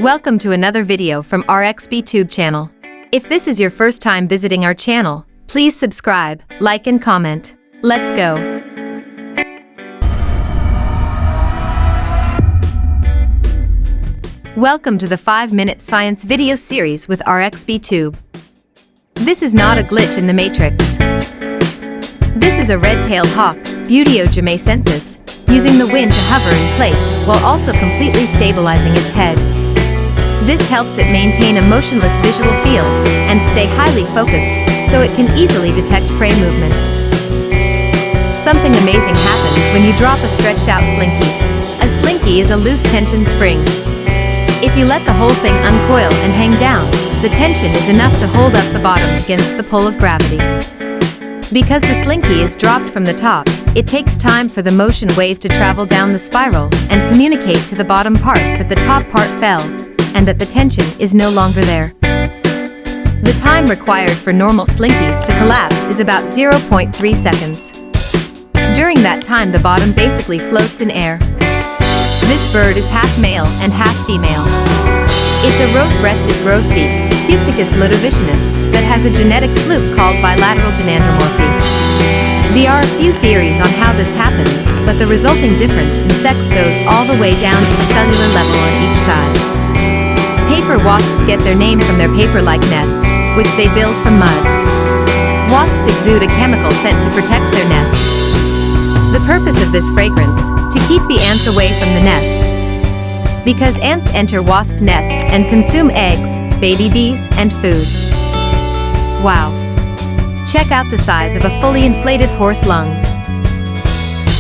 Welcome to another video from RXB TUBE channel. If this is your first time visiting our channel, please subscribe, like and comment. Let's go. Welcome to the 5-minute science video series with RXB TUBE. This is not a glitch in the matrix. This is a red-tailed hawk, Buteo gemaicensis, using the wind to hover in place while also completely stabilizing its head. This helps it maintain a motionless visual field and stay highly focused, so it can easily detect prey movement. Something amazing happens when you drop a stretched-out slinky. A slinky is a loose tension spring. If you let the whole thing uncoil and hang down, the tension is enough to hold up the bottom against the pull of gravity. Because the slinky is dropped from the top, it takes time for the motion wave to travel down the spiral and communicate to the bottom part that the top part fell, and that the tension is no longer there. The time required for normal slinkies to collapse is about 0.3 seconds. During that time, the bottom basically floats in air. This bird is half male and half female. It's a rose-breasted grosbeak, Fucticus ludovicinus, that has a genetic fluke called bilateral genandromorphy. There are a few theories on how this happens, but the resulting difference in sex goes all the way down to the cellular level on each side. Paper wasps get their name from their paper-like nest, which they build from mud. Wasps exude a chemical scent to protect their nests. The purpose of this fragrance, to keep the ants away from the nest. Because ants enter wasp nests and consume eggs, baby bees, and food. Wow! Check out the size of a fully inflated horse lungs.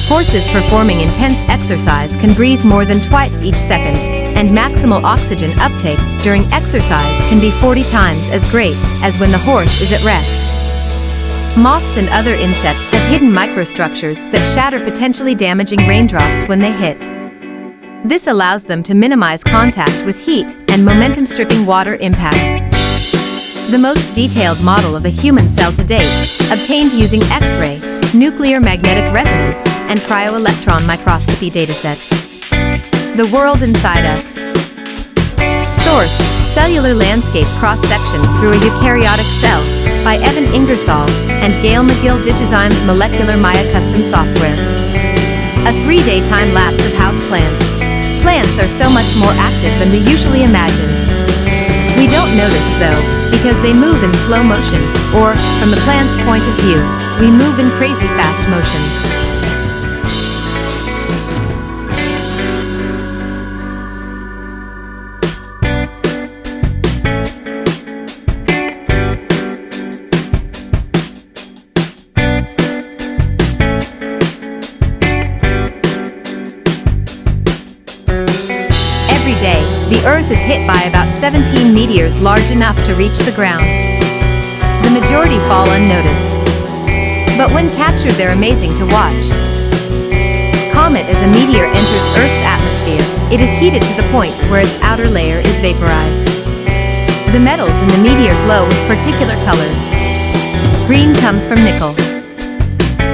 Horses performing intense exercise can breathe more than twice each second, and maximal oxygen uptake during exercise can be 40 times as great as when the horse is at rest. Moths and other insects have hidden microstructures that shatter potentially damaging raindrops when they hit. This allows them to minimize contact with heat and momentum-stripping water impacts. The most detailed model of a human cell to date, obtained using X-ray, nuclear magnetic resonance, and cryo-electron microscopy datasets. The world inside us. Source: Cellular Landscape Cross-Section Through a Eukaryotic Cell by Evan Ingersoll and Gail McGill. Digizyme's Molecular Maya Custom Software. A 3-day time-lapse of houseplants. Plants are so much more active than we usually imagine. We don't notice, though, because they move in slow motion, or, from the plant's point of view, we move in crazy fast motion. Every day, the Earth is hit by about 17 meteors large enough to reach the ground. The majority fall unnoticed. But when captured, they're amazing to watch. Comet: as a meteor enters Earth's atmosphere, it is heated to the point where its outer layer is vaporized. The metals in the meteor glow with particular colors. Green comes from nickel.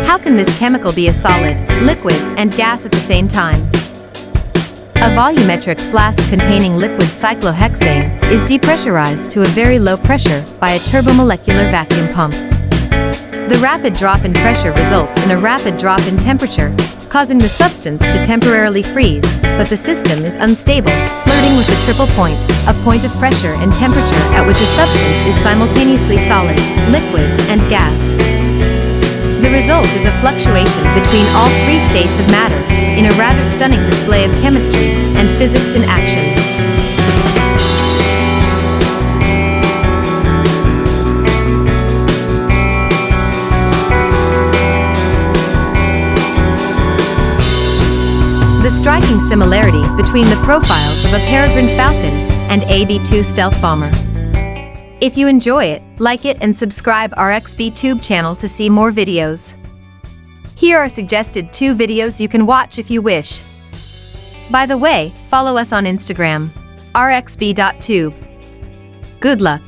How can this chemical be a solid, liquid, and gas at the same time? A volumetric flask containing liquid cyclohexane is depressurized to a very low pressure by a turbomolecular vacuum pump. The rapid drop in pressure results in a rapid drop in temperature, causing the substance to temporarily freeze, but the system is unstable, flirting with the triple point, a point of pressure and temperature at which a substance is simultaneously solid, liquid, and gas. The result is a fluctuation between all three states of matter, in a rather stunning display of chemistry and physics in action. The striking similarity between the profiles of a peregrine falcon and a B-2 stealth bomber. If you enjoy it, like it and subscribe RXB TUBE channel to see more videos. Here are suggested 2 videos you can watch if you wish. By the way, follow us on Instagram, rxb.tube. Good luck!